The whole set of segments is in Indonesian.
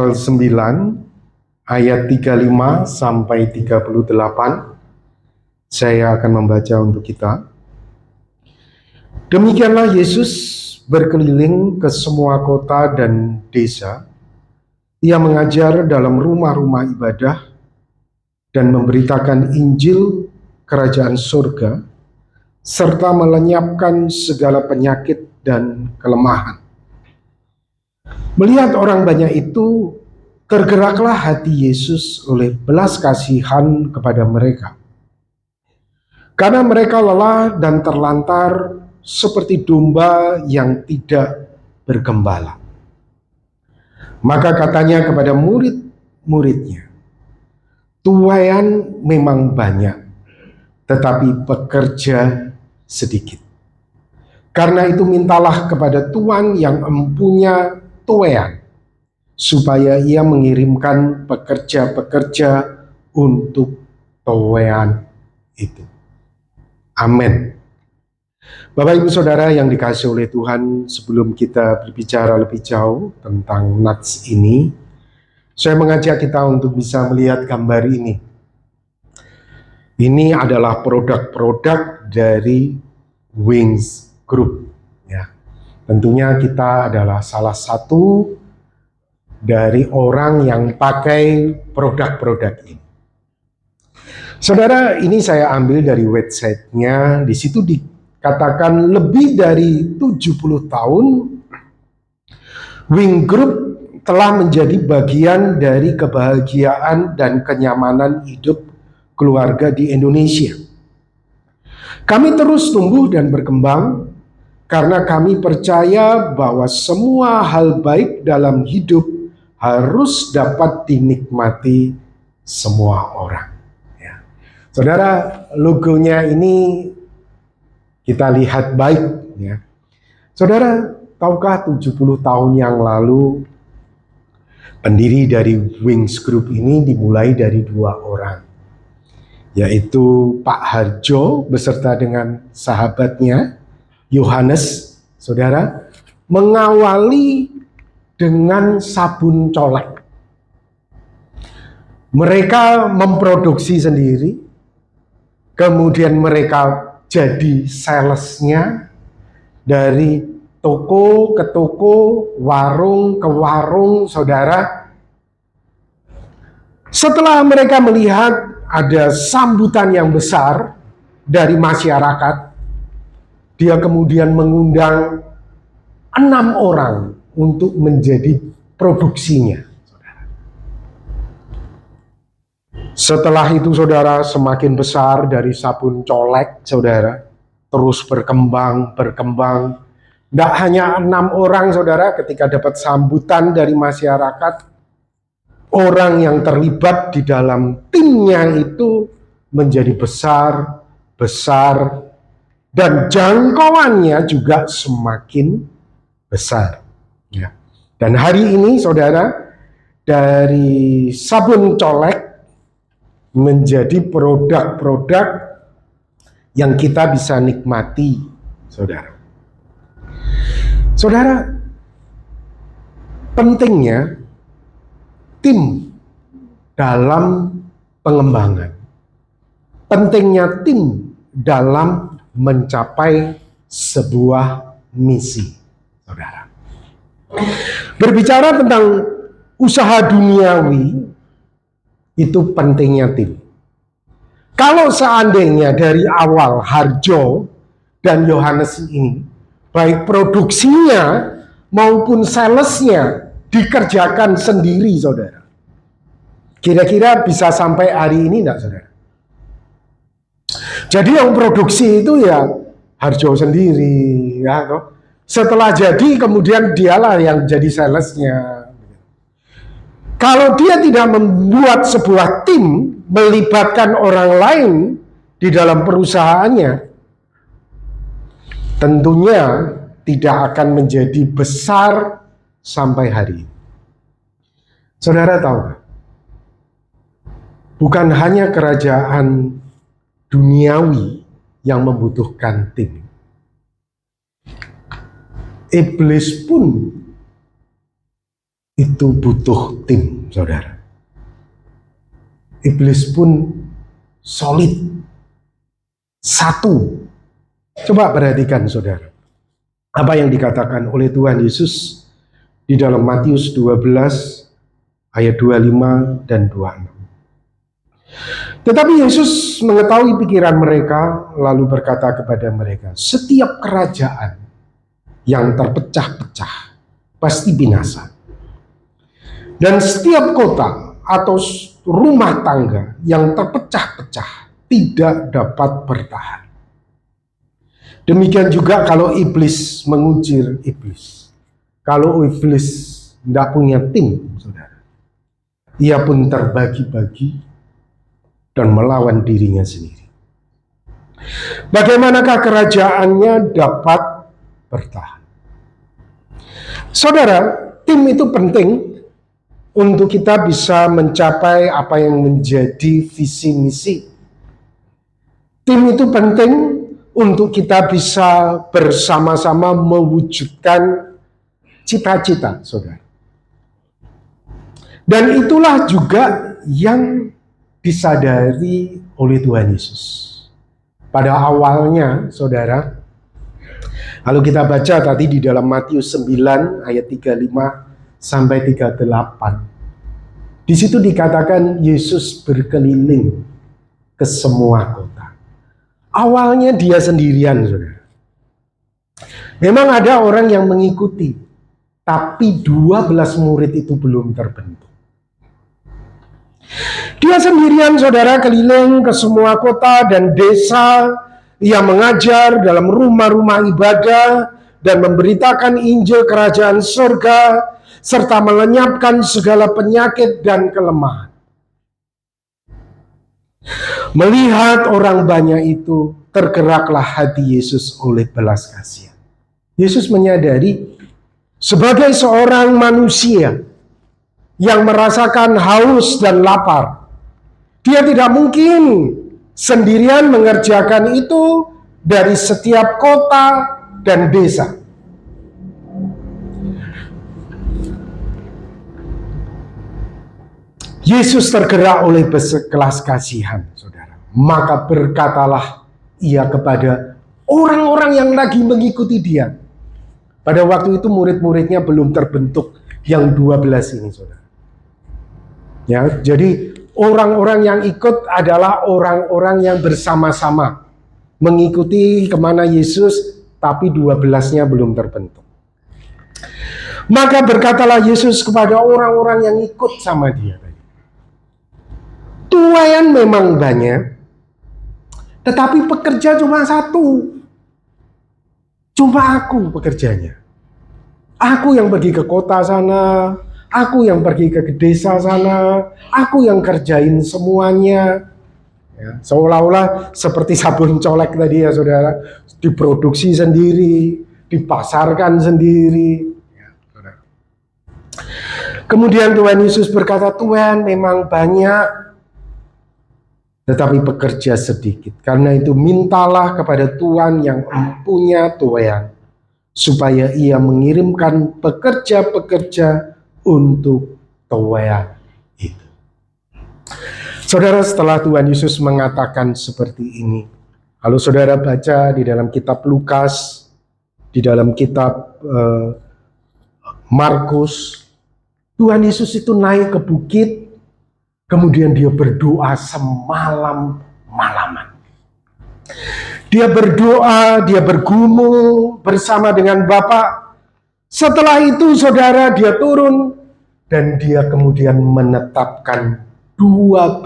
pasal 9 ayat 35 sampai 38. Saya akan membaca untuk kita. Demikianlah Yesus berkeliling ke semua kota dan desa. Ia mengajar dalam rumah-rumah ibadah dan memberitakan Injil kerajaan surga, serta melenyapkan segala penyakit dan kelemahan. Melihat orang banyak itu, tergeraklah hati Yesus oleh belas kasihan kepada mereka. Karena mereka lelah dan terlantar seperti domba yang tidak bergembala. Maka katanya kepada murid-muridnya, tuaian memang banyak, tetapi pekerja sedikit. Karena itu mintalah kepada Tuhan yang empunya tuaian, supaya ia mengirimkan pekerja-pekerja untuk tuaian itu. Amin. Bapak Ibu Saudara yang dikasihi oleh Tuhan, sebelum kita berbicara lebih jauh tentang nats ini, saya mengajak kita untuk bisa melihat gambar ini. Ini adalah produk-produk dari Wings Group. Ya. Tentunya kita adalah salah satu dari orang yang pakai produk-produk ini. Saudara, ini saya ambil dari websitenya. Di situ dikatakan lebih dari 70 tahun Wing Group telah menjadi bagian dari kebahagiaan dan kenyamanan hidup keluarga di Indonesia. Kami terus tumbuh dan berkembang karena kami percaya bahwa semua hal baik dalam hidup harus dapat dinikmati semua orang. Ya. Saudara, logonya ini kita lihat baik. Ya. Saudara, tahukah 70 tahun yang lalu pendiri dari Wings Group ini dimulai dari 2 orang, yaitu Pak Harjo beserta dengan sahabatnya Yohanes, saudara, mengawali dengan sabun colek. Mereka memproduksi sendiri, kemudian mereka jadi salesnya dari toko ke toko, warung ke warung, saudara. Setelah mereka melihat ada sambutan yang besar dari masyarakat, dia kemudian mengundang 6 orang untuk menjadi produksinya. Setelah itu, saudara, semakin besar dari sabun colek, saudara, terus berkembang. Tidak hanya 6 orang, saudara, ketika dapat sambutan dari masyarakat, orang yang terlibat di dalam timnya itu menjadi besar, dan jangkauannya juga semakin besar. Ya. Dan hari ini, saudara, dari sabun colek menjadi produk-produk yang kita bisa nikmati, saudara. Saudara, pentingnya tim dalam pengembangan, pentingnya tim dalam mencapai sebuah misi, saudara. Berbicara tentang usaha duniawi, itu pentingnya tim. Kalau seandainya dari awal Harjo dan Yohanes ini, baik produksinya maupun salesnya dikerjakan sendiri, saudara, kira-kira bisa sampai hari ini enggak, saudara? Jadi yang produksi itu ya Harjo sendiri, ya toh. Setelah jadi kemudian dialah yang jadi salesnya. Kalau dia tidak membuat sebuah tim, melibatkan orang lain di dalam perusahaannya, tentunya tidak akan menjadi besar sampai hari ini. Saudara tahu, bukan hanya kerajaan duniawi yang membutuhkan tim. Iblis pun itu butuh tim, saudara. Iblis pun solid, satu. Coba perhatikan, saudara, apa yang dikatakan oleh Tuhan Yesus di dalam Matius 12 ayat 25 dan 26. Tetapi Yesus mengetahui pikiran mereka, lalu berkata kepada mereka, setiap kerajaan yang terpecah-pecah pasti binasa. Dan setiap kota atau rumah tangga yang terpecah-pecah tidak dapat bertahan. Demikian juga kalau iblis mengujir iblis. Kalau iblis tidak punya tim, saudara, ia pun terbagi-bagi dan melawan dirinya sendiri. Bagaimanakah kerajaannya dapat bertahan? Saudara, tim itu penting untuk kita bisa mencapai apa yang menjadi visi misi. Tim itu penting untuk kita bisa bersama-sama mewujudkan cita-cita, saudara. Dan itulah juga yang disadari oleh Tuhan Yesus. Pada awalnya, saudara, kalau kita baca tadi di dalam Matius 9 ayat 35 sampai 38. Di situ dikatakan Yesus berkeliling ke semua kota. Awalnya dia sendirian, saudara. Memang ada orang yang mengikuti, tapi 12 murid itu belum terbentuk. Dia sendirian, saudara, keliling ke semua kota dan desa. Ia mengajar dalam rumah-rumah ibadah dan memberitakan Injil kerajaan surga, serta melenyapkan segala penyakit dan kelemahan. Melihat orang banyak itu, tergeraklah hati Yesus oleh belas kasihan. Yesus menyadari sebagai seorang manusia yang merasakan haus dan lapar, dia tidak mungkin sendirian mengerjakan itu dari setiap kota dan desa. Yesus tergerak oleh belas kasihan, saudara. Maka berkatalah ia kepada orang-orang yang lagi mengikuti dia. Pada waktu itu murid-muridnya belum terbentuk yang 12 ini, saudara. Ya, jadi orang-orang yang ikut adalah orang-orang yang bersama-sama mengikuti kemana Yesus, tapi 12-nya belum terbentuk. Maka berkatalah Yesus kepada orang-orang yang ikut sama dia. Tuaian memang banyak, tetapi pekerja cuma satu. Cuma aku pekerjanya. Aku yang pergi ke kota sana, aku yang pergi ke desa sana, aku yang kerjain semuanya. Ya, seolah-olah seperti sabun colek tadi ya, saudara, diproduksi sendiri, dipasarkan sendiri. Ya, saudara. Kemudian Tuhan Yesus berkata, tuan memang banyak, tetapi pekerja sedikit. Karena itu mintalah kepada Tuhan yang punya tuan, supaya ia mengirimkan pekerja-pekerja untuk tuan itu. Saudara, setelah Tuhan Yesus mengatakan seperti ini, kalau saudara baca di dalam kitab Lukas, di dalam kitab Markus, Tuhan Yesus itu naik ke bukit, kemudian dia berdoa semalam-malaman. Dia berdoa, dia bergumul bersama dengan Bapa. Setelah itu, saudara, dia turun dan dia kemudian menetapkan 12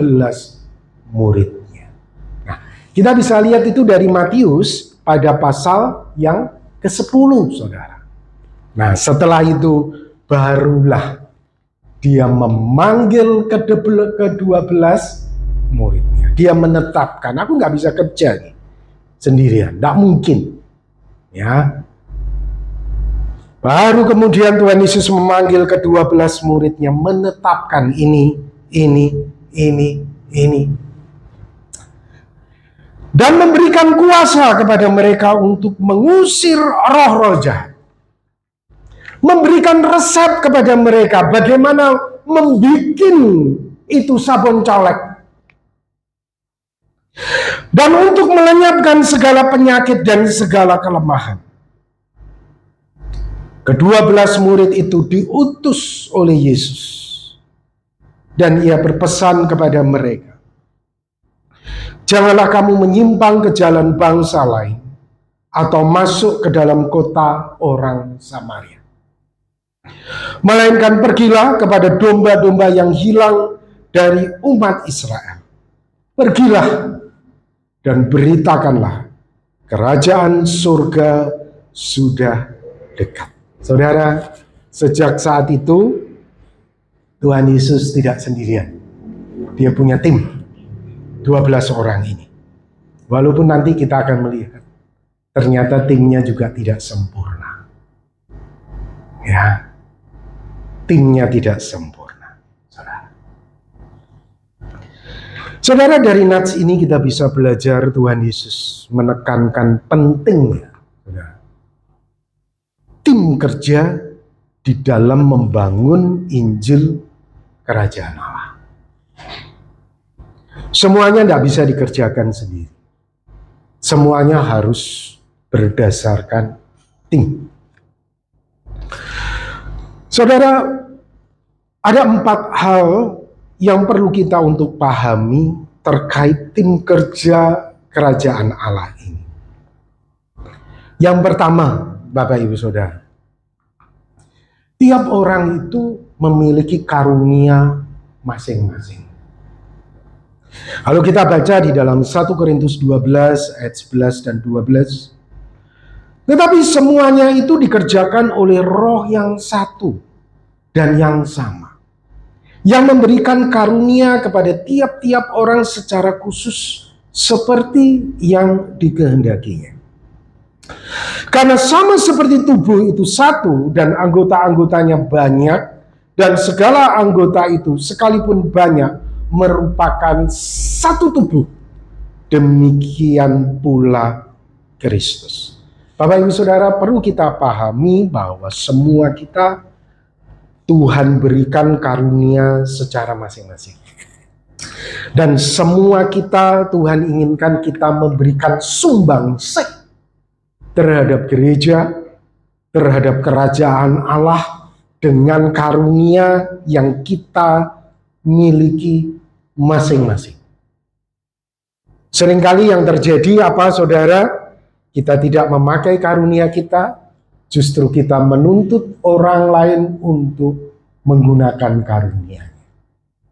muridnya. Nah, kita bisa lihat itu dari Matius pada pasal yang ke-10, saudara. Nah, setelah itu barulah dia memanggil ke-12 muridnya. Dia menetapkan, aku nggak bisa kerja nih sendirian, nggak mungkin. Ya, baru kemudian Tuhan Yesus memanggil ke-12 muridnya, menetapkan ini, dan memberikan kuasa kepada mereka untuk mengusir roh-roh jahat, memberikan resep kepada mereka bagaimana membuat itu sabun colek. Dan untuk melenyapkan segala penyakit dan segala kelemahan, ke-12 murid itu diutus oleh Yesus. Dan ia berpesan kepada mereka, janganlah kamu menyimpang ke jalan bangsa lain atau masuk ke dalam kota orang Samaria. Melainkan pergilah kepada domba-domba yang hilang dari umat Israel. Pergilah dan beritakanlah, kerajaan surga sudah dekat. Saudara, sejak saat itu Tuhan Yesus tidak sendirian. Dia punya tim, 12 orang ini. Walaupun nanti kita akan melihat, ternyata timnya juga tidak sempurna. Ya, timnya tidak sempurna. Saudara, dari nats ini kita bisa belajar Tuhan Yesus menekankan pentingnya tim kerja di dalam membangun Injil Kerajaan Allah. Semuanya tidak bisa dikerjakan sendiri. Semuanya harus berdasarkan tim. Saudara, ada 4 hal yang perlu kita untuk pahami terkait tim kerja kerajaan Allah ini. Yang pertama, Bapak Ibu Saudara, tiap orang itu memiliki karunia masing-masing. Kalau kita baca di dalam 1 Korintus 12 ayat 11 dan 12, tetapi semuanya itu dikerjakan oleh Roh yang satu dan yang sama, yang memberikan karunia kepada tiap-tiap orang secara khusus seperti yang dikehendakinya. Karena sama seperti tubuh itu satu dan anggota-anggotanya banyak, dan segala anggota itu sekalipun banyak merupakan satu tubuh, demikian pula Kristus. Bapak Ibu Saudara, perlu kita pahami bahwa semua kita Tuhan berikan karunia secara masing-masing. Dan semua kita Tuhan inginkan kita memberikan sumbangsih terhadap gereja, terhadap kerajaan Allah dengan karunia yang kita miliki masing-masing. Seringkali yang terjadi apa saudara? Kita tidak memakai karunia kita, justru kita menuntut orang lain untuk menggunakan karunia.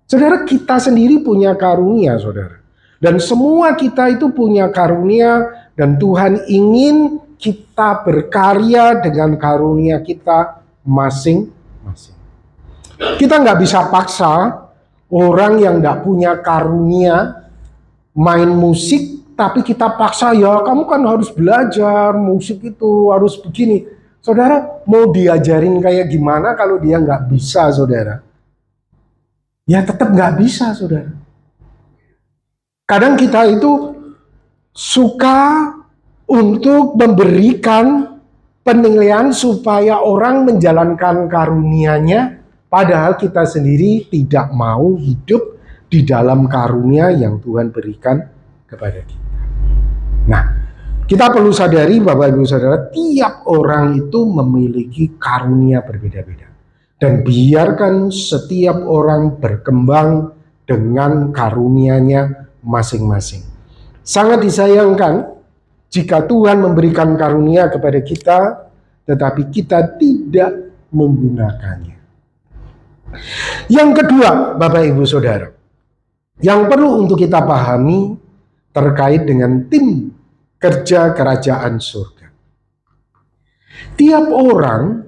Saudara, kita sendiri punya karunia, saudara. Dan semua kita itu punya karunia, dan Tuhan ingin kita berkarya dengan karunia kita masing-masing. Kita nggak bisa paksa orang yang nggak punya karunia main musik, tapi kita paksa, ya kamu kan harus belajar musik itu harus begini. Saudara, mau diajarin kayak gimana kalau dia nggak bisa, saudara? Ya tetap nggak bisa, saudara. Kadang kita itu suka untuk memberikan penilaian supaya orang menjalankan karunia-Nya, padahal kita sendiri tidak mau hidup di dalam karunia yang Tuhan berikan kepada kita. Nah, kita perlu sadari Bapak Ibu Saudara, tiap orang itu memiliki karunia berbeda-beda. Dan biarkan setiap orang berkembang dengan karunia-nya masing-masing. Sangat disayangkan jika Tuhan memberikan karunia kepada kita, tetapi kita tidak menggunakannya. Yang kedua, Bapak Ibu Saudara, yang perlu untuk kita pahami terkait dengan tim kerja kerajaan surga. Tiap orang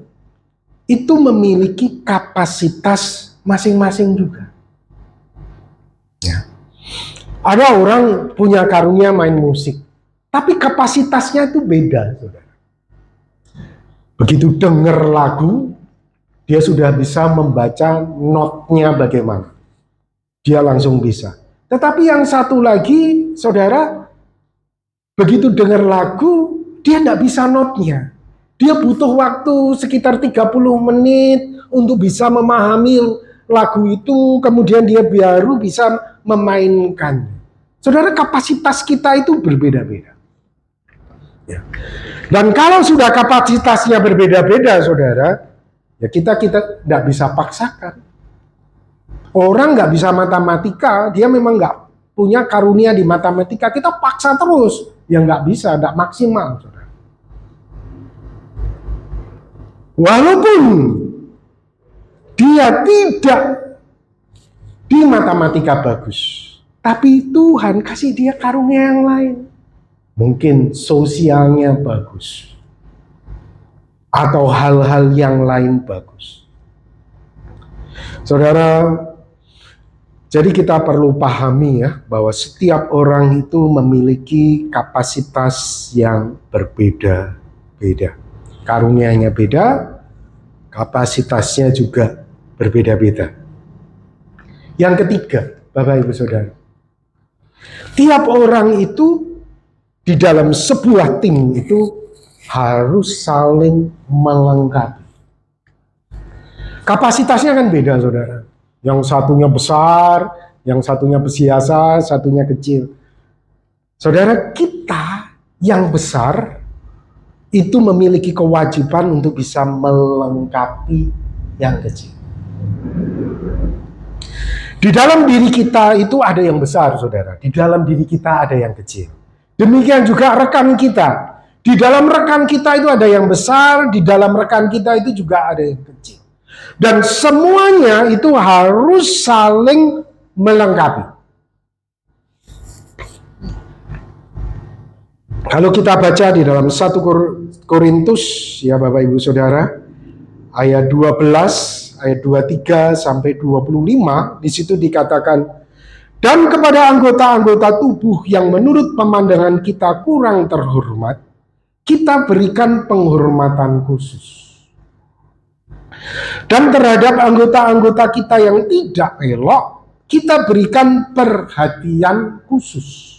itu memiliki kapasitas masing-masing juga. Ya. Ada orang punya karunia main musik, tapi kapasitasnya itu beda, saudara. Begitu dengar lagu, dia sudah bisa membaca notnya bagaimana. Dia langsung bisa. Tetapi yang satu lagi, saudara, begitu dengar lagu, dia tidak bisa notnya. Dia butuh waktu sekitar 30 menit untuk bisa memahami lagu itu, kemudian dia baru bisa memainkan. Saudara, kapasitas kita itu berbeda-beda. Ya. Dan kalau sudah kapasitasnya berbeda-beda, saudara, ya kita tidak bisa paksakan. Orang nggak bisa matematika, dia memang nggak punya karunia di matematika, kita paksa terus, ya nggak bisa, nggak maksimal, saudara. Walaupun dia tidak di matematika bagus, tapi Tuhan kasih dia karunia yang lain. Mungkin sosialnya bagus, atau hal-hal yang lain bagus. Saudara, jadi kita perlu pahami ya, bahwa setiap orang itu memiliki kapasitas yang berbeda-beda. Karunianya beda, kapasitasnya juga berbeda-beda. Yang ketiga, Bapak Ibu Saudara, tiap orang itu di dalam sebuah tim itu harus saling melengkapi. Kapasitasnya kan beda, saudara. Yang satunya besar, yang satunya biasa, satunya kecil. Saudara, kita yang besar itu memiliki kewajiban untuk bisa melengkapi yang kecil. Di dalam diri kita itu ada yang besar, saudara. Di dalam diri kita ada yang kecil. Demikian juga rekan kita. Di dalam rekan kita itu ada yang besar, di dalam rekan kita itu juga ada yang kecil. Dan semuanya itu harus saling melengkapi. Kalau kita baca di dalam 1 Korintus, ya Bapak Ibu Saudara, ayat 12, ayat 23 sampai 25, di situ dikatakan, dan kepada anggota-anggota tubuh yang menurut pemandangan kita kurang terhormat, kita berikan penghormatan khusus. Dan terhadap anggota-anggota kita yang tidak elok, kita berikan perhatian khusus.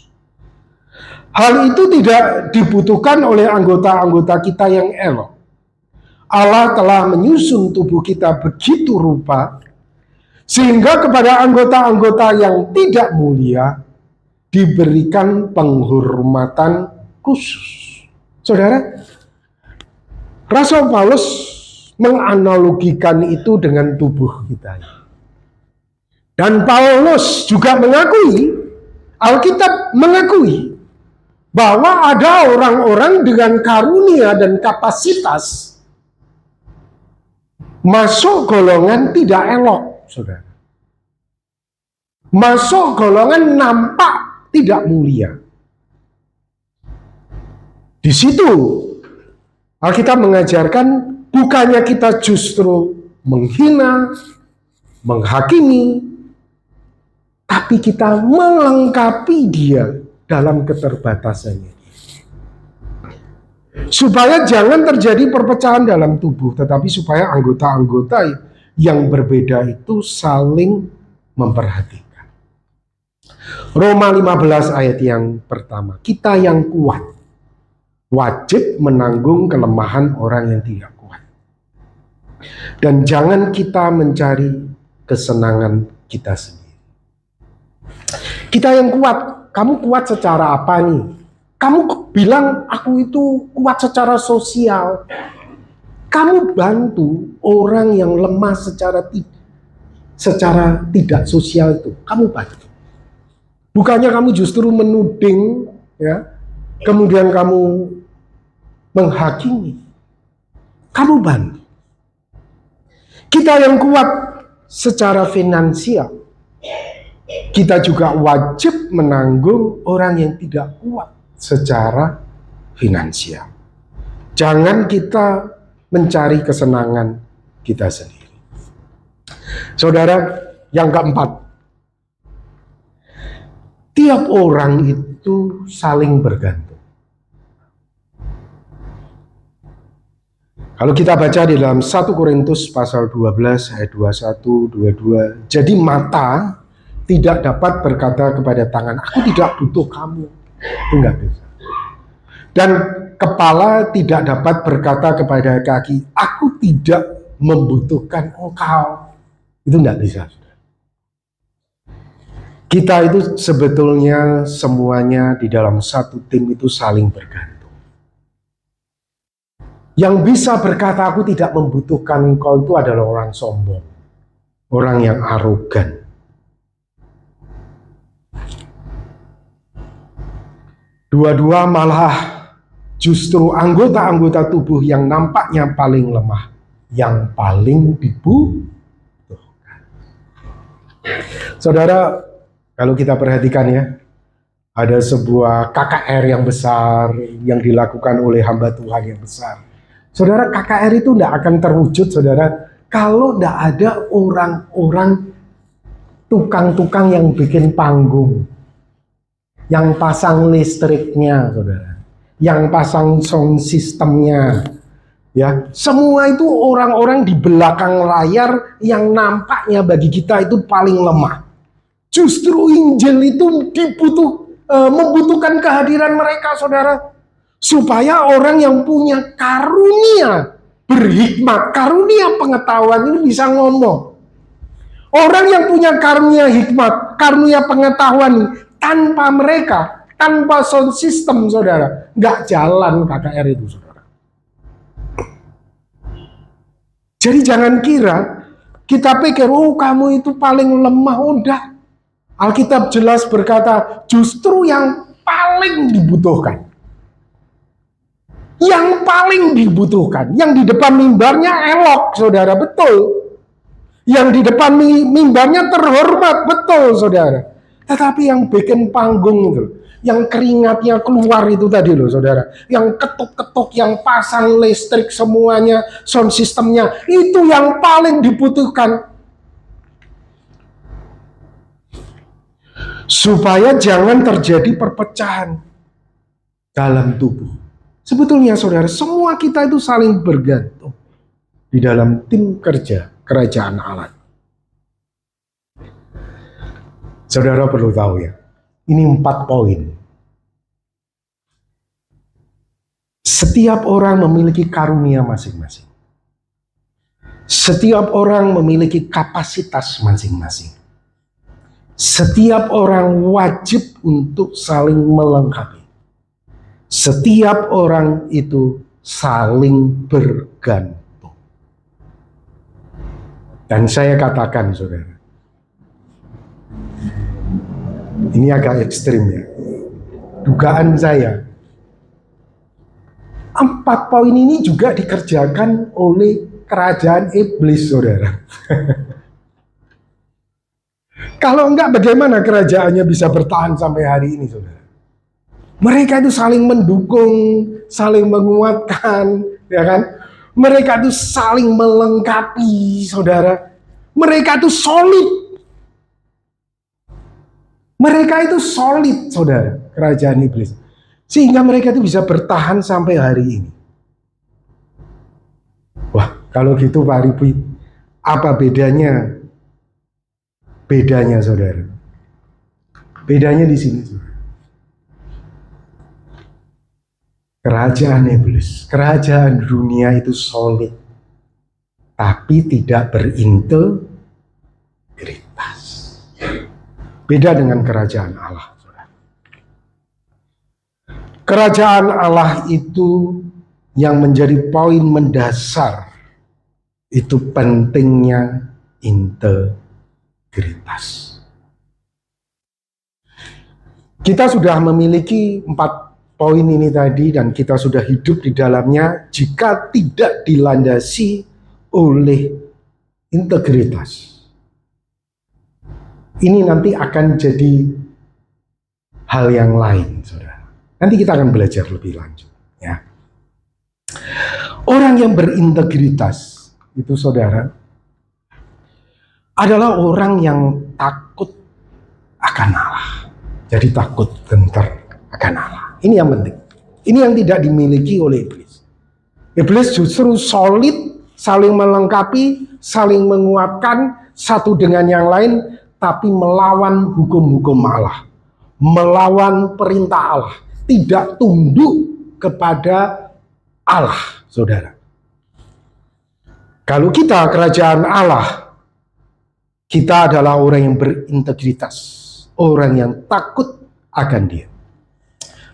Hal itu tidak dibutuhkan oleh anggota-anggota kita yang elok. Allah telah menyusun tubuh kita begitu rupa, sehingga kepada anggota-anggota yang tidak mulia diberikan penghormatan khusus. Saudara, Rasul Paulus menganalogikan itu dengan tubuh kita. Dan Paulus juga mengakui, Alkitab mengakui, bahwa ada orang-orang dengan karunia dan kapasitas masuk golongan tidak elok, saudara. Masuk golongan nampak tidak mulia. Di situ Alkitab mengajarkan bukannya kita justru menghina, menghakimi, tapi kita melengkapi dia dalam keterbatasannya. Supaya jangan terjadi perpecahan dalam tubuh, tetapi supaya anggota-anggota yang berbeda itu saling memperhatikan. Roma 15 ayat yang pertama, kita yang kuat wajib menanggung kelemahan orang yang tidak kuat. Dan jangan kita mencari kesenangan kita sendiri. Kita yang kuat, kamu kuat secara apa nih? Kamu bilang aku itu kuat secara sosial. Kamu bantu orang yang lemah secara tidak sosial itu. Kamu bantu. Bukannya kamu justru menuding, ya. Kemudian kamu menghakimi. Kamu bantu. Kita yang kuat secara finansial, kita juga wajib menanggung orang yang tidak kuat secara finansial. Jangan kita mencari kesenangan kita sendiri. Saudara, yang keempat, tiap orang itu saling bergantung. Kalau kita baca di dalam 1 Korintus pasal 12 ayat 21, 22, jadi mata tidak dapat berkata kepada tangan, aku tidak butuh kamu. Itu enggak bisa. Dan Kepala tidak dapat berkata kepada kaki, aku tidak membutuhkan engkau. Itu tidak bisa. Kita itu sebetulnya semuanya di dalam satu tim itu saling bergantung. Yang bisa berkata aku tidak membutuhkan engkau itu adalah orang sombong, orang yang arogan. Dua-dua malah justru anggota-anggota tubuh yang nampaknya paling lemah, yang paling dibutuhkan. Saudara, kalau kita perhatikan ya, ada sebuah KKR yang besar yang dilakukan oleh hamba Tuhan yang besar. Saudara, KKR itu tidak akan terwujud, saudara, kalau tidak ada orang-orang tukang-tukang yang bikin panggung, yang pasang listriknya, saudara, yang pasang sound systemnya, ya, semua itu orang-orang di belakang layar yang nampaknya bagi kita itu paling lemah. Justru Injil itu membutuhkan kehadiran mereka, saudara, supaya orang yang punya karunia berhikmat, karunia pengetahuan ini bisa ngomong. Orang yang punya karunia hikmat, karunia pengetahuan, tanpa mereka, tanpa sound system, saudara, nggak jalan KKR itu, saudara. Jadi jangan kira kita pikir, oh kamu itu paling lemah. Udah, Alkitab jelas berkata justru yang paling dibutuhkan, yang paling dibutuhkan, yang di depan mimbarnya elok, saudara, betul. Yang di depan mimbarnya terhormat, betul, saudara. Tetapi yang bikin panggung itu, yang keringatnya keluar itu tadi loh, saudara, yang ketuk-ketuk, yang pasang listrik semuanya, sound systemnya, itu yang paling dibutuhkan. Supaya jangan terjadi perpecahan dalam tubuh. Sebetulnya, saudara, semua kita itu saling bergantung di dalam tim kerja kerajaan Allah. Saudara perlu tahu ya, ini 4 poin. Setiap orang memiliki karunia masing-masing. Setiap orang memiliki kapasitas masing-masing. Setiap orang wajib untuk saling melengkapi. Setiap orang itu saling bergantung. Dan saya katakan, saudara, ini agak ekstrim ya, dugaan saya, 4 poin ini juga dikerjakan oleh kerajaan iblis, saudara. Kalau enggak, bagaimana kerajaannya bisa bertahan sampai hari ini, saudara? Mereka itu saling mendukung, saling menguatkan, ya kan? Mereka itu saling melengkapi, saudara. Mereka itu solid. Mereka itu solid, saudara, kerajaan iblis. Sehingga mereka itu bisa bertahan sampai hari ini. Wah, kalau gitu Pak Ribu, apa bedanya? Bedanya, saudara. Bedanya di sini, saudara. Kerajaan iblis, kerajaan dunia itu solid, tapi tidak berintegritas. Beda dengan kerajaan Allah, saudara. Kerajaan Allah itu yang menjadi poin mendasar, itu pentingnya integritas. Kita sudah memiliki 4 poin ini tadi dan kita sudah hidup di dalamnya. Jika tidak dilandasi oleh integritas, ini nanti akan jadi hal yang lain, saudara. Nanti kita akan belajar lebih lanjut, ya. Orang yang berintegritas itu, saudara, adalah orang yang takut akan Allah. Jadi takut gentar akan Allah. Ini yang penting. Ini yang tidak dimiliki oleh iblis. Iblis justru solid, saling melengkapi, saling menguatkan satu dengan yang lain, tapi melawan hukum-hukum Allah, melawan perintah Allah, tidak tunduk kepada Allah, saudara. Kalau kita kerajaan Allah, kita adalah orang yang berintegritas, orang yang takut akan Dia.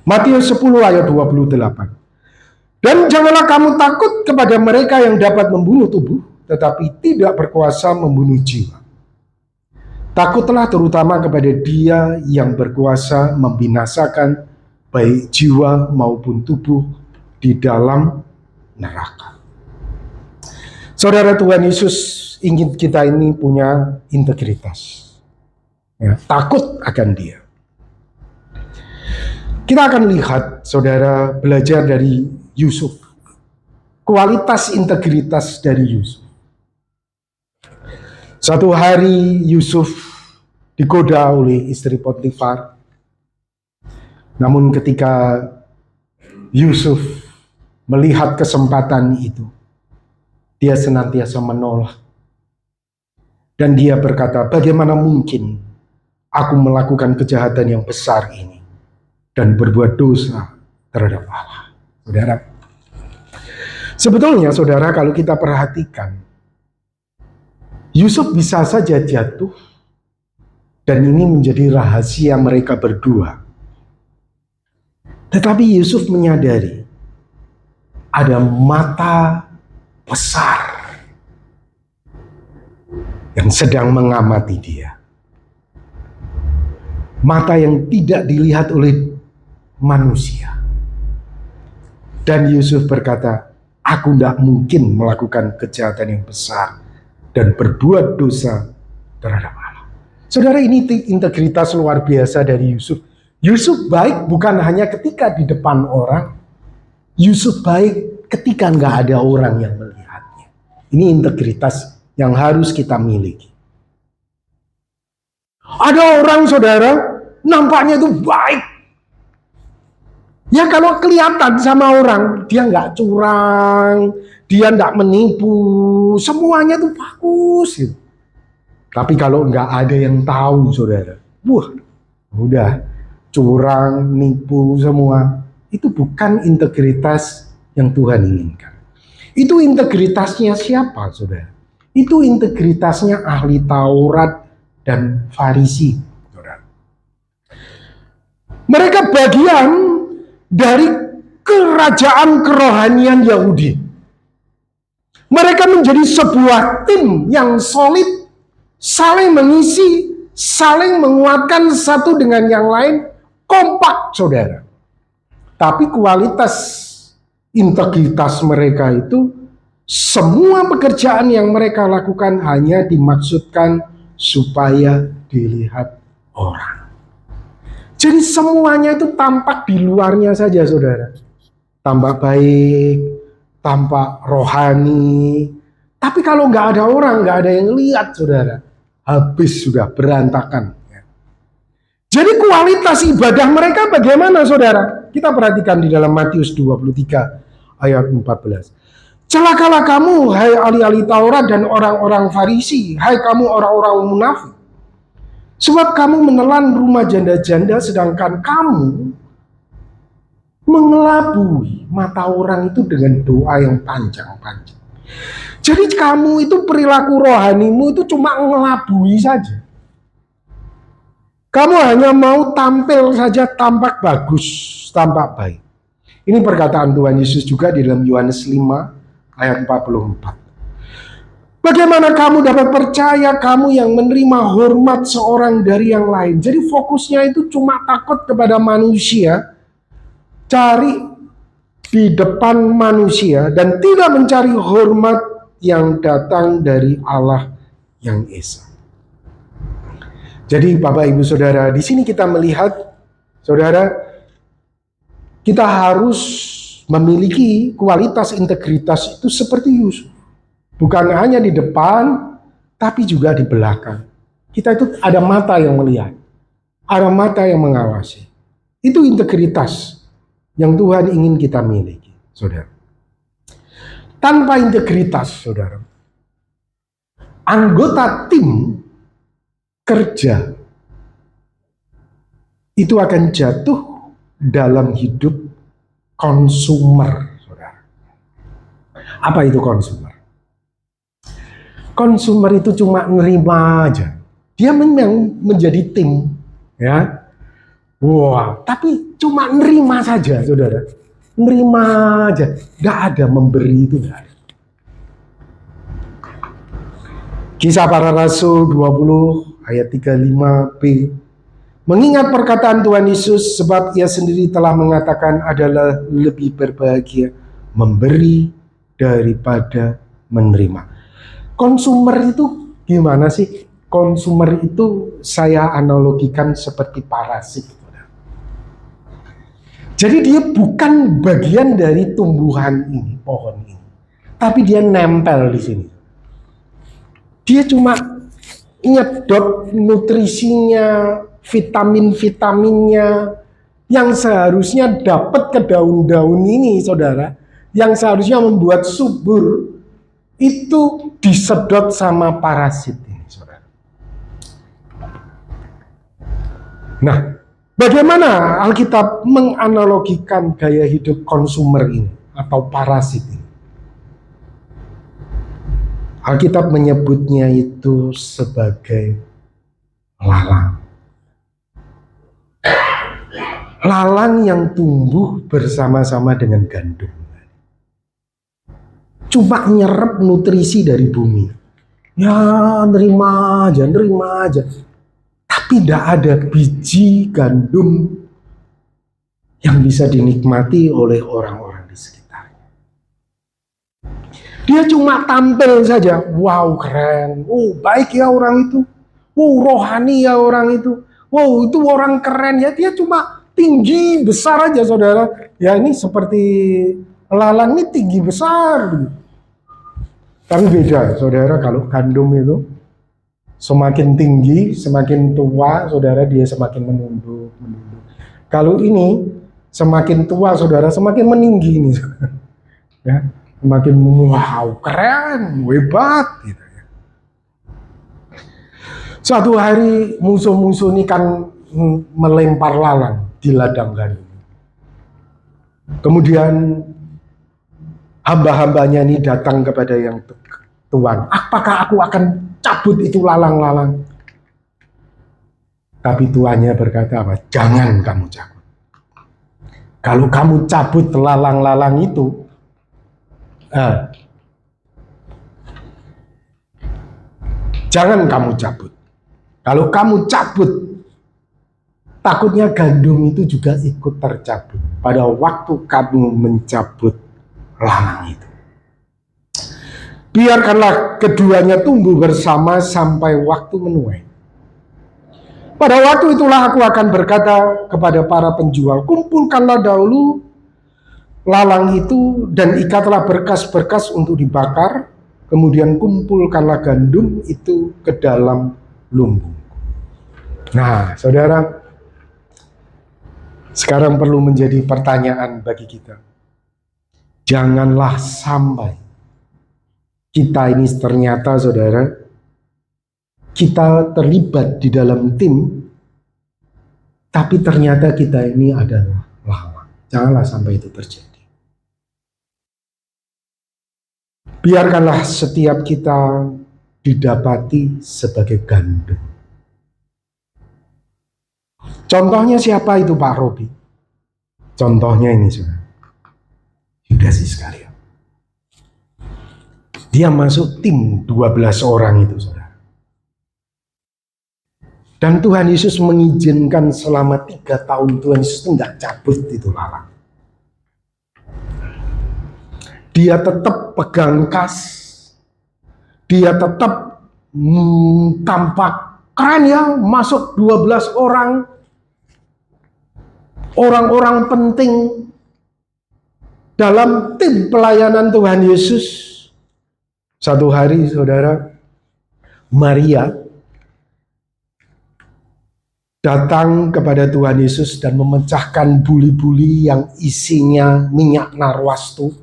Matius 10 ayat 28. Dan janganlah kamu takut kepada mereka yang dapat membunuh tubuh, tetapi tidak berkuasa membunuh jiwa. Takutlah terutama kepada Dia yang berkuasa membinasakan baik jiwa maupun tubuh di dalam neraka. Saudara, Tuhan Yesus ingin kita ini punya integritas, ya, takut akan Dia. Kita akan lihat, saudara, belajar dari Yusuf, kualitas integritas dari Yusuf. Satu hari Yusuf digoda oleh istri Potifar. Namun ketika Yusuf melihat kesempatan itu, dia senantiasa menolak. Dan dia berkata, bagaimana mungkin aku melakukan kejahatan yang besar ini dan berbuat dosa terhadap Allah. Saudara, sebetulnya saudara, kalau kita perhatikan, Yusuf bisa saja jatuh, dan ini menjadi rahasia mereka berdua. Tetapi Yusuf menyadari ada mata besar yang sedang mengamati dia. Mata yang tidak dilihat oleh manusia. Dan Yusuf berkata, aku tidak mungkin melakukan kejahatan yang besar dan berbuat dosa terhadap Allah. Saudara, ini integritas luar biasa dari Yusuf. Yusuf baik bukan hanya ketika di depan orang. Yusuf baik ketika nggak ada orang yang melihatnya. Ini integritas yang harus kita miliki. Ada orang, saudara, nampaknya itu baik. Ya kalau kelihatan sama orang, dia nggak curang, dia nggak menipu, semuanya tuh bagus gitu. Tapi kalau nggak ada yang tahu, saudara, wah, udah curang, nipu semua. Itu bukan integritas yang Tuhan inginkan. Itu integritasnya siapa, saudara? Itu integritasnya ahli Taurat dan Farisi, saudara. Mereka bagian dari kerajaan kerohanian Yahudi. Mereka menjadi sebuah tim yang solid, saling mengisi, saling menguatkan satu dengan yang lain, kompak, saudara. Tapi kualitas integritas mereka itu, semua pekerjaan yang mereka lakukan hanya dimaksudkan supaya dilihat orang. Jadi semuanya itu tampak di luarnya saja, saudara. Tampak baik, tampak rohani. Tapi kalau nggak ada orang, nggak ada yang lihat, saudara, habis sudah berantakan. Jadi kualitas ibadah mereka bagaimana, saudara? Kita perhatikan di dalam Matius 23 ayat 14. Celakalah kamu, hai ahli-ahli Taurat dan orang-orang Farisi, hai kamu orang-orang munafik. Sebab kamu menelan rumah janda-janda, sedangkan kamu mengelabui mata orang itu dengan doa yang panjang-panjang. Jadi kamu itu perilaku rohanimu itu cuma mengelabui saja. Kamu hanya mau tampil saja, tampak bagus, tampak baik. Ini perkataan Tuhan Yesus juga di dalam Yohanes 5 ayat 44. Bagaimana kamu dapat percaya, kamu yang menerima hormat seorang dari yang lain? Jadi fokusnya itu cuma takut kepada manusia, cari di depan manusia, dan tidak mencari hormat yang datang dari Allah yang Esa. Jadi Bapak Ibu Saudara, di sini kita melihat, saudara, kita harus memiliki kualitas integritas itu seperti Yusuf. Bukan hanya di depan, tapi juga di belakang. Kita itu ada mata yang melihat, ada mata yang mengawasi. Itu integritas yang Tuhan ingin kita miliki, saudara. Tanpa integritas, saudara, anggota tim kerja itu akan jatuh dalam hidup konsumer, saudara. Apa itu konsumer? Konsumer itu cuma nerima aja. Dia memang menjadi tim, ya. Wah, tapi cuma nerima saja, saudara. Nerima aja, nggak ada memberi itu, nggak ada. Kisah Para Rasul 20 ayat 35b. Mengingat perkataan Tuhan Yesus, sebab ia sendiri telah mengatakan adalah lebih berbahagia memberi daripada menerima. Konsumer itu gimana sih? Konsumer itu saya analogikan seperti parasit. Jadi dia bukan bagian dari tumbuhan ini, pohon ini, tapi dia nempel di sini. Dia cuma nyedot nutrisinya, vitamin-vitaminnya yang seharusnya dapat ke daun-daun ini, saudara, yang seharusnya membuat subur, itu disedot sama parasit ini, saudara. Nah, bagaimana Alkitab menganalogikan gaya hidup konsumer ini atau parasit ini? Alkitab menyebutnya itu sebagai lalang. Lalang yang tumbuh bersama-sama dengan gandum. Cuma nyerap nutrisi dari bumi. Ya, nerima aja. Tapi tidak ada biji gandum yang bisa dinikmati oleh orang-orang di sekitarnya. Dia cuma tampil saja. Wow, keren. Oh, baik ya orang itu. Wow, rohani ya orang itu. Wow, itu orang keren ya. Dia cuma tinggi besar aja, saudara. Ya, ini seperti lalang ini tinggi besar. Tapi beda, saudara, kalau gandum itu semakin tinggi, semakin tua, saudara, dia semakin menunduk. Kalau ini semakin tua, saudara, semakin meninggi ini. Ya, semakin wow, keren, hebat gitu ya. Suatu hari musuh-musuh ini kan melempar lalang di ladang gandum. Kemudian hamba-hambanya ini datang kepada yang Tuhan, apakah aku akan cabut itu lalang-lalang? Tapi tuannya berkata apa? Jangan kamu cabut. Kalau kamu cabut lalang-lalang itu, jangan kamu cabut. Kalau kamu cabut, takutnya gandum itu juga ikut tercabut pada waktu kamu mencabut lalang itu. Biarkanlah keduanya tumbuh bersama sampai waktu menuai. Pada waktu itulah aku akan berkata kepada para penjual, kumpulkanlah dahulu lalang itu dan ikatlah berkas-berkas untuk dibakar, kemudian kumpulkanlah gandum itu ke dalam lumbung. Nah, saudara, sekarang perlu menjadi pertanyaan bagi kita. Janganlah sampai kita ini ternyata, saudara, kita terlibat di dalam tim, tapi ternyata kita ini adalah lawan. Janganlah sampai itu terjadi. Biarkanlah setiap kita didapati sebagai gandum. Contohnya siapa itu Pak Robi? Contohnya ini, saudara, Yudas Iskariot. Dia masuk tim 12 orang itu, saudara. Dan Tuhan Yesus mengizinkan selama 3 tahun Tuhan Yesus tidak cabut itu lalang. Dia tetap pegang kas. Dia tetap tampak keren ya, masuk 12 orang. Orang-orang penting dalam tim pelayanan Tuhan Yesus. Satu hari, saudara, Maria datang kepada Tuhan Yesus dan memecahkan buli-buli yang isinya minyak narwastu,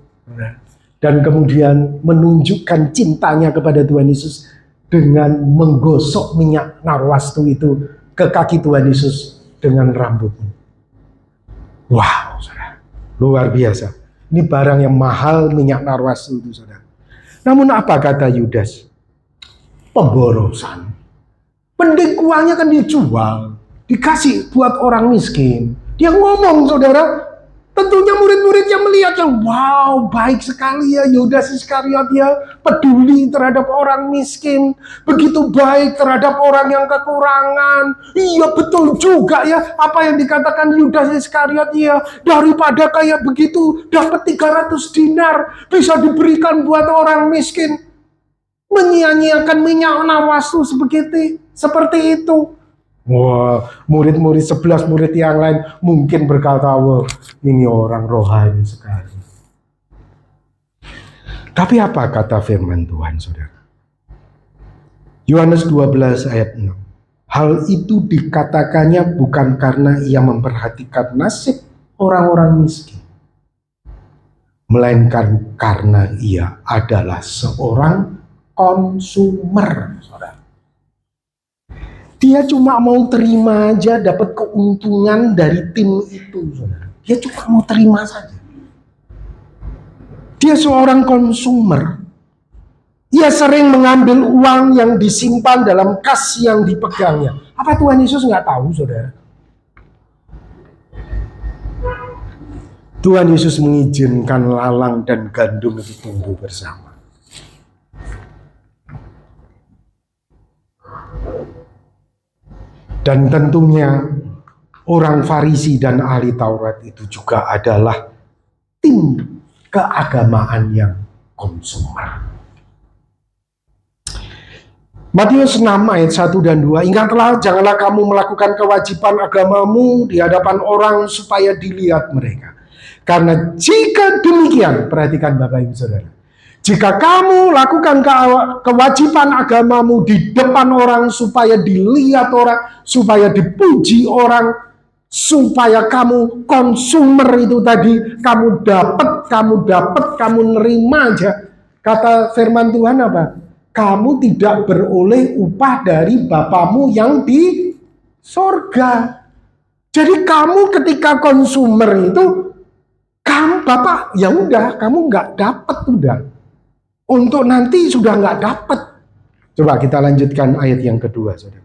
dan kemudian menunjukkan cintanya kepada Tuhan Yesus dengan menggosok minyak narwastu itu ke kaki Tuhan Yesus dengan rambutnya. Wow, saudara. Luar biasa. Ini barang yang mahal, minyak narwastu itu, saudara. Namun apa kata Yudas? Pemborosan. Pendekuannya kan dijual, dikasih buat orang miskin. Dia ngomong, saudara, tentunya murid-muridnya melihat yang wow, baik sekali ya Yudas Iskariot, ya peduli terhadap orang miskin, begitu baik terhadap orang yang kekurangan. Iya, betul juga ya apa yang dikatakan Yudas Iskariot, ya daripada kayak begitu dapat 300 dinar bisa diberikan buat orang miskin. Menyia-nyiakan minyak narwastu seperti itu. Wah, murid-murid 11 murid yang lain mungkin berkata, wah, ini orang rohani sekali. Tapi apa kata firman Tuhan, saudara? Yohanes 12 ayat 6. Hal itu dikatakannya bukan karena ia memperhatikan nasib orang-orang miskin, melainkan karena ia adalah seorang konsumer, saudara. Dia cuma mau terima aja dapat keuntungan dari tim itu, saudara. Dia cuma mau terima saja. Dia seorang konsumer. Ia sering mengambil uang yang disimpan dalam kas yang dipegangnya. Apa Tuhan Yesus nggak tahu, saudara? Tuhan Yesus mengizinkan lalang dan gandum itu tumbuh bersama. Dan tentunya orang Farisi dan ahli Taurat itu juga adalah tim keagamaan yang konsumer. Matius 6 ayat 1 dan 2. Ingatlah, janganlah kamu melakukan kewajiban agamamu di hadapan orang supaya dilihat mereka. Karena jika demikian, perhatikan Bapak Ibu Saudara, jika kamu lakukan kewajiban agamamu di depan orang supaya dilihat orang, supaya dipuji orang, supaya kamu konsumer itu tadi, kamu dapat, kamu nerima aja. Kata firman Tuhan apa? Kamu tidak beroleh upah dari Bapamu yang di sorga. Jadi kamu ketika konsumer itu, kamu Bapak, ya udah, kamu nggak dapat udah. Untuk nanti sudah nggak dapat. Coba kita lanjutkan ayat yang kedua, saudara.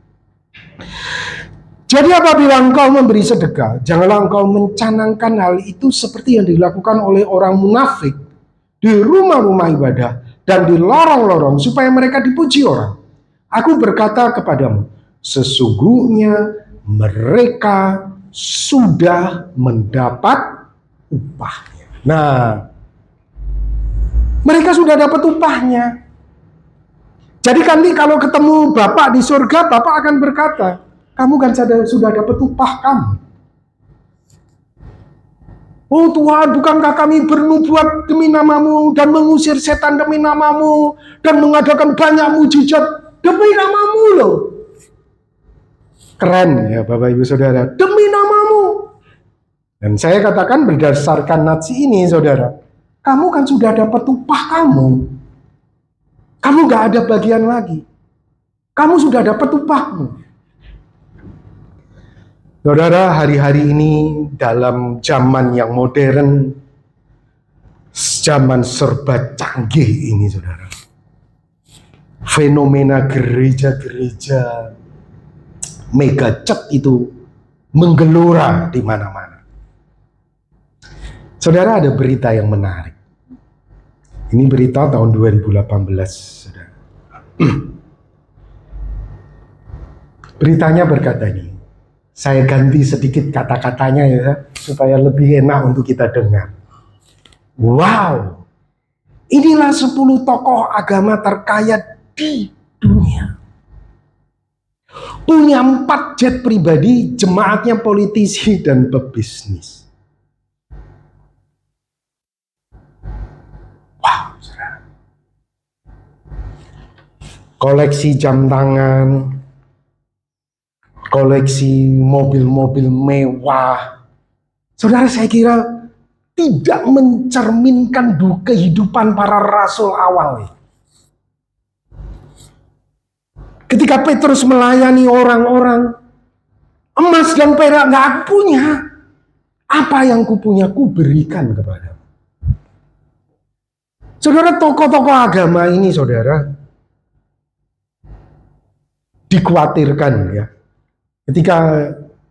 Jadi apabila engkau memberi sedekah, janganlah engkau mencanangkan hal itu seperti yang dilakukan oleh orang munafik di rumah-rumah ibadah dan di lorong-lorong supaya mereka dipuji orang. Aku berkata kepadamu, sesungguhnya mereka sudah mendapat upahnya. Nah, mereka sudah dapat upahnya. Jadi nanti kalau ketemu Bapak di surga, Bapak akan berkata, kamu kan sudah dapat upah kamu. Oh Tuhan, bukankah kami bernubuat demi namamu dan mengusir setan demi namamu dan mengadakan banyak mujizat demi namamu loh. Keren ya Bapak Ibu Saudara, demi namamu. Dan saya katakan berdasarkan nats ini, saudara, kamu kan sudah dapat upah kamu. Kamu gak ada bagian lagi. Kamu sudah dapat upahmu. Saudara, hari-hari ini dalam zaman yang modern, zaman serba canggih ini, saudara, fenomena gereja-gereja mega church itu menggelora di mana-mana. Saudara, ada berita yang menarik. Ini berita tahun 2018, saudara. Beritanya berkata ini. Saya ganti sedikit kata-katanya ya, supaya lebih enak untuk kita dengar. Wow, inilah 10 tokoh agama terkaya di dunia. Punya 4 jet pribadi, jemaatnya politisi dan pebisnis. Wow, saudara. Koleksi jam tangan, koleksi mobil-mobil mewah. Saudara, saya kira tidak mencerminkan kehidupan para rasul awal. Ketika Petrus melayani orang-orang, emas dan perak nggak punya. Apa yang kupunya kuberikan kepadamu. Saudara, tokoh-tokoh agama ini, saudara, dikhawatirkan ya, ketika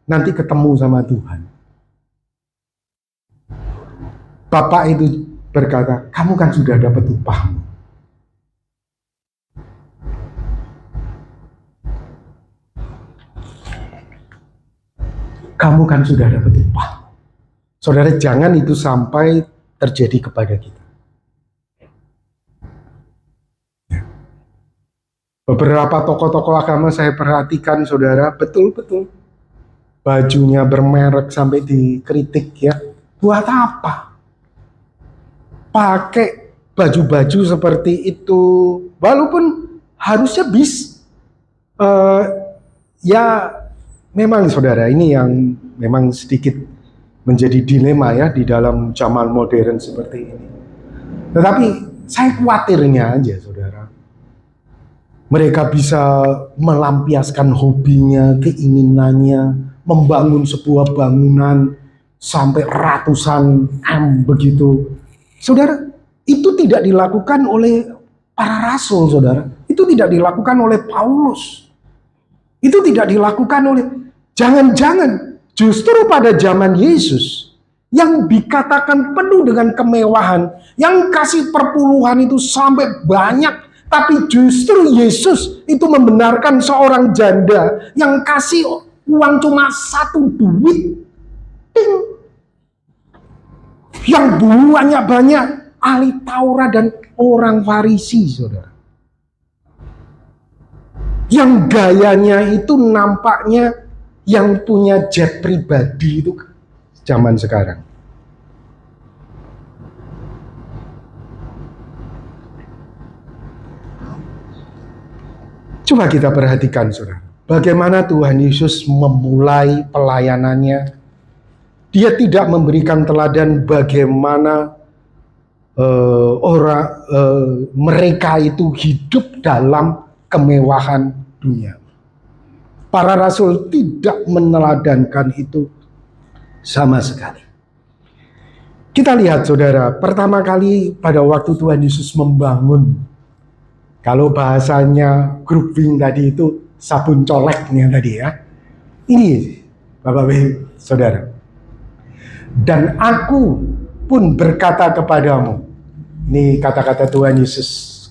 nanti ketemu sama Tuhan. Bapak itu berkata, kamu kan sudah dapat upahmu. Kamu kan sudah dapat upah. Saudara, jangan itu sampai terjadi kepada kita. Beberapa tokoh-tokoh agama saya perhatikan, saudara, betul-betul bajunya bermerek sampai dikritik ya. Buat apa? Pakai baju-baju seperti itu, walaupun harusnya ya memang saudara, ini yang memang sedikit menjadi dilema ya di dalam zaman modern seperti ini. Tetapi saya khawatirnya aja saudara, mereka bisa melampiaskan hobinya, keinginannya, membangun sebuah bangunan sampai ratusan M begitu. Saudara, itu tidak dilakukan oleh para rasul, saudara. Itu tidak dilakukan oleh Paulus. Itu tidak dilakukan oleh, jangan-jangan justru pada zaman Yesus yang dikatakan penuh dengan kemewahan, yang kasih perpuluhan itu sampai banyak, tapi justru Yesus itu membenarkan seorang janda yang kasih uang cuma 1 duit. Yang buahnya banyak, ahli Taurat dan orang Farisi, saudara. Yang gayanya itu nampaknya yang punya jet pribadi itu zaman sekarang. Coba kita perhatikan, saudara, bagaimana Tuhan Yesus memulai pelayanannya. Dia tidak memberikan teladan bagaimana mereka itu hidup dalam kemewahan dunia. Para rasul tidak meneladankan itu sama sekali. Kita lihat saudara, pertama kali pada waktu Tuhan Yesus membangun, kalau bahasanya grup Wing tadi itu sabun coleknya tadi ya. Ini Bapak-Ibu saudara. Dan aku pun berkata kepadamu, ini kata-kata Tuhan Yesus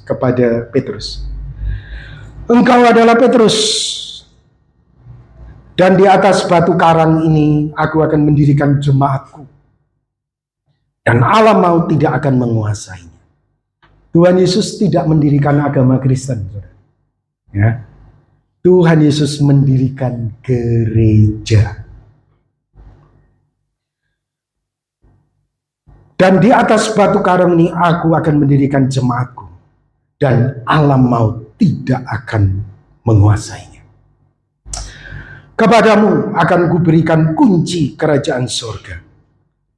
kepada Petrus, engkau adalah Petrus, dan di atas batu karang ini aku akan mendirikan jemaatku, dan alam maut tidak akan menguasainya. Tuhan Yesus tidak mendirikan agama Kristen, ya. Tuhan Yesus mendirikan gereja. Dan di atas batu karang ini aku akan mendirikan jemaatku, dan alam maut tidak akan menguasainya. Kepadamu akan kuberikan kunci kerajaan surga.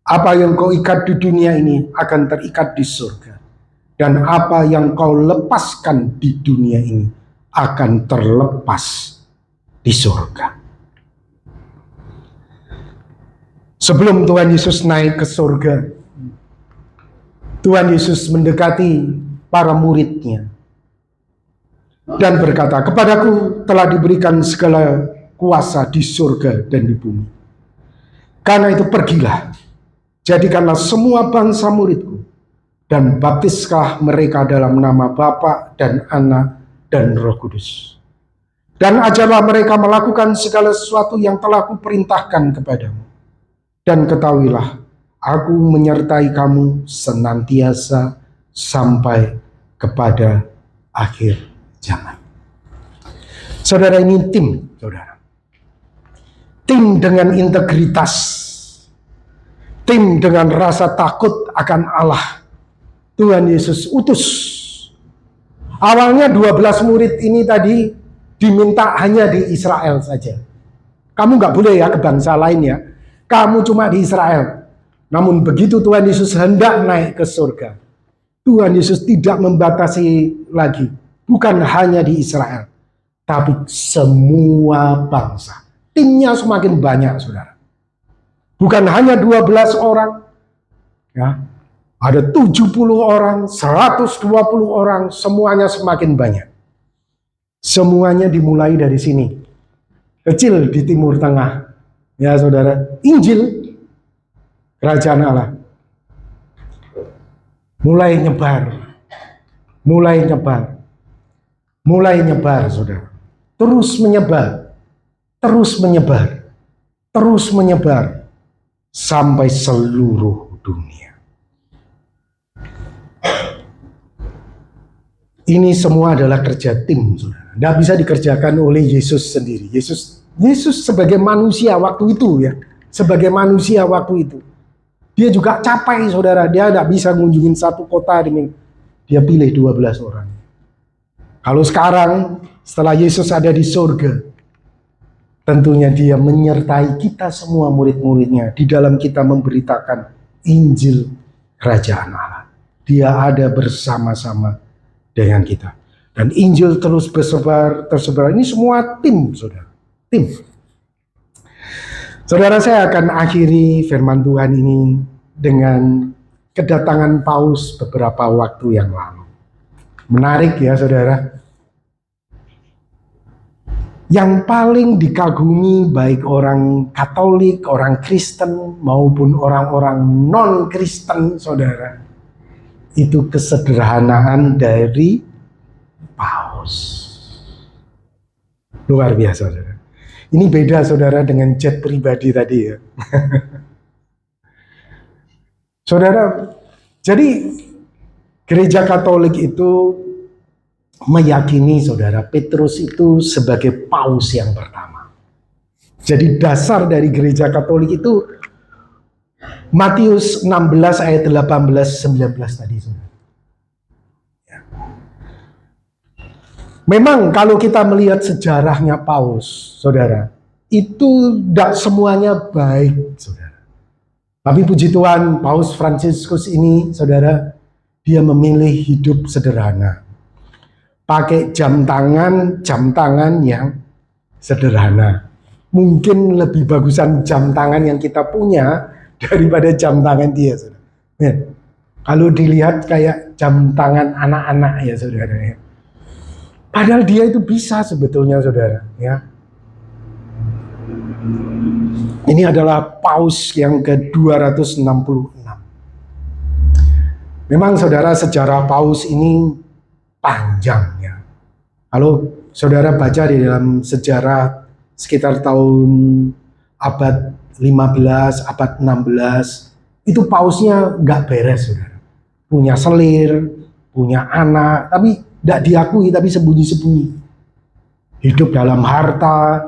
Apa yang kau ikat di dunia ini akan terikat di surga, dan apa yang kau lepaskan di dunia ini akan terlepas di surga. Sebelum Tuhan Yesus naik ke surga, Tuhan Yesus mendekati para muridnya dan berkata, kepadaku telah diberikan segala kuasa di surga dan di bumi. Karena itu pergilah, jadikanlah semua bangsa muridku, dan baptiskah mereka dalam nama Bapa dan Anak dan Roh Kudus. Dan ajarlah mereka melakukan segala sesuatu yang telah kuperintahkan kepadamu. Dan ketahuilah, aku menyertai kamu senantiasa sampai kepada akhir zaman. Saudara, ini tim, saudara. Tim dengan integritas. Tim dengan rasa takut akan Allah. Tuhan Yesus utus. Awalnya 12 murid ini tadi diminta hanya di Israel saja. Kamu nggak boleh ya ke bangsa lain ya. Kamu cuma di Israel. Namun begitu Tuhan Yesus hendak naik ke surga, Tuhan Yesus tidak membatasi lagi. Bukan hanya di Israel, tapi semua bangsa. Timnya semakin banyak, saudara. Bukan hanya 12 orang, ya. Ada 70 orang, 120 orang, semuanya semakin banyak. Semuanya dimulai dari sini. Kecil di Timur Tengah. Ya saudara, Injil Kerajaan Allah mulai nyebar. Mulai nyebar. Mulai nyebar, saudara. Terus menyebar. Terus menyebar. Terus menyebar. Sampai seluruh dunia. Ini semua adalah kerja tim, saudara. Tidak bisa dikerjakan oleh Yesus sendiri. Yesus sebagai manusia waktu itu, ya, sebagai manusia waktu itu, dia juga capai, saudara. Dia tidak bisa mengunjungi satu kota dengan dia pilih 12 orang. Kalau sekarang setelah Yesus ada di surga, tentunya dia menyertai kita semua murid-muridnya di dalam kita memberitakan Injil Kerajaan Allah. Dia ada bersama-sama dengan kita. Dan Injil terus tersebar. Ini semua tim, saudara. Tim. Saudara, saya akan akhiri firman Tuhan ini dengan kedatangan Paus beberapa waktu yang lalu. Menarik ya, saudara. Yang paling dikagumi baik orang Katolik, orang Kristen maupun orang-orang non-Kristen, saudara, itu kesederhanaan dari Paus. Luar biasa, saudara. Ini beda, saudara, dengan jet pribadi tadi ya. Saudara, jadi Gereja Katolik itu meyakini, saudara, Petrus itu sebagai paus yang pertama. Jadi dasar dari Gereja Katolik itu Matius 16 ayat 18-19 tadi, saudara. Ya. Memang kalau kita melihat sejarahnya paus, saudara, itu tidak semuanya baik, saudara. Tapi puji Tuhan, Paus Fransiskus ini, saudara, dia memilih hidup sederhana. Pakai jam tangan yang sederhana. Mungkin lebih bagusan jam tangan yang kita punya daripada jam tangan dia, saudara. Ya. Kalau dilihat kayak jam tangan anak-anak ya, saudara. Ya. Padahal dia itu bisa sebetulnya, saudara. Ya. Ini adalah paus yang ke-266. Memang, saudara, sejarah paus ini panjang ya. Kalau saudara baca di dalam sejarah sekitar tahun abad 15, abad 16, itu pausnya nggak beres, saudara. Punya selir, punya anak, tapi tidak diakui, tapi sembunyi-sembunyi. Hidup dalam harta,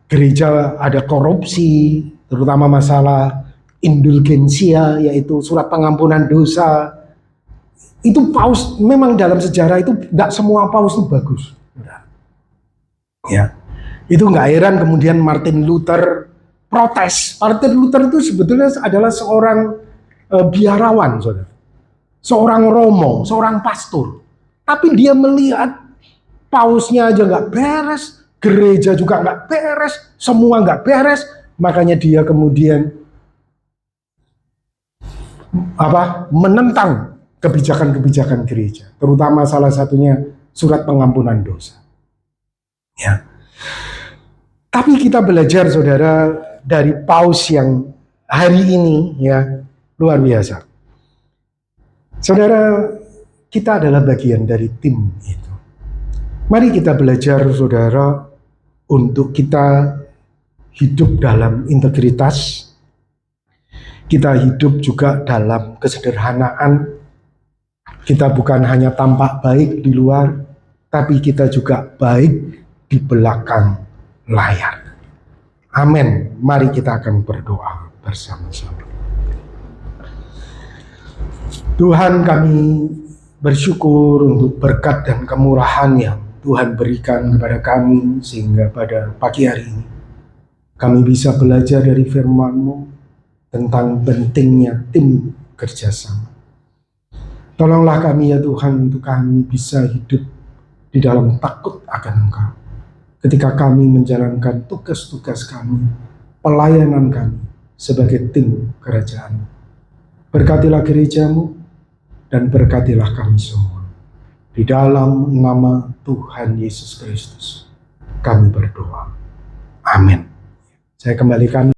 gereja ada korupsi, terutama masalah indulgensia, yaitu surat pengampunan dosa. Itu paus, memang dalam sejarah itu tidak semua paus itu bagus. Ya, itu nggak heran kemudian Martin Luther protes. Martin Luther itu sebetulnya adalah seorang biarawan, saudara, seorang romo, seorang pastor. Tapi dia melihat pausnya aja nggak beres, gereja juga nggak beres, semua nggak beres, makanya dia kemudian menentang kebijakan-kebijakan gereja, terutama salah satunya surat pengampunan dosa. Ya. Tapi kita belajar, saudara, dari paus yang hari ini ya luar biasa. Saudara, kita adalah bagian dari tim itu. Mari kita belajar, saudara, untuk kita hidup dalam integritas. Kita hidup juga dalam kesederhanaan. Kita bukan hanya tampak baik di luar, tapi kita juga baik di belakang layar. Amin. Mari kita akan berdoa bersama-sama. Tuhan, kami bersyukur untuk berkat dan kemurahan yang Tuhan berikan kepada kami, sehingga pada pagi hari ini kami bisa belajar dari firman-Mu tentang pentingnya tim kerjasama. Tolonglah kami ya Tuhan, untuk kami bisa hidup di dalam takut akan Engkau. Ketika kami menjalankan tugas-tugas kami, pelayanan kami, sebagai tim kerajaan. Berkatilah gerejamu dan berkatilah kami semua. Di dalam nama Tuhan Yesus Kristus kami berdoa. Amin. Saya kembalikan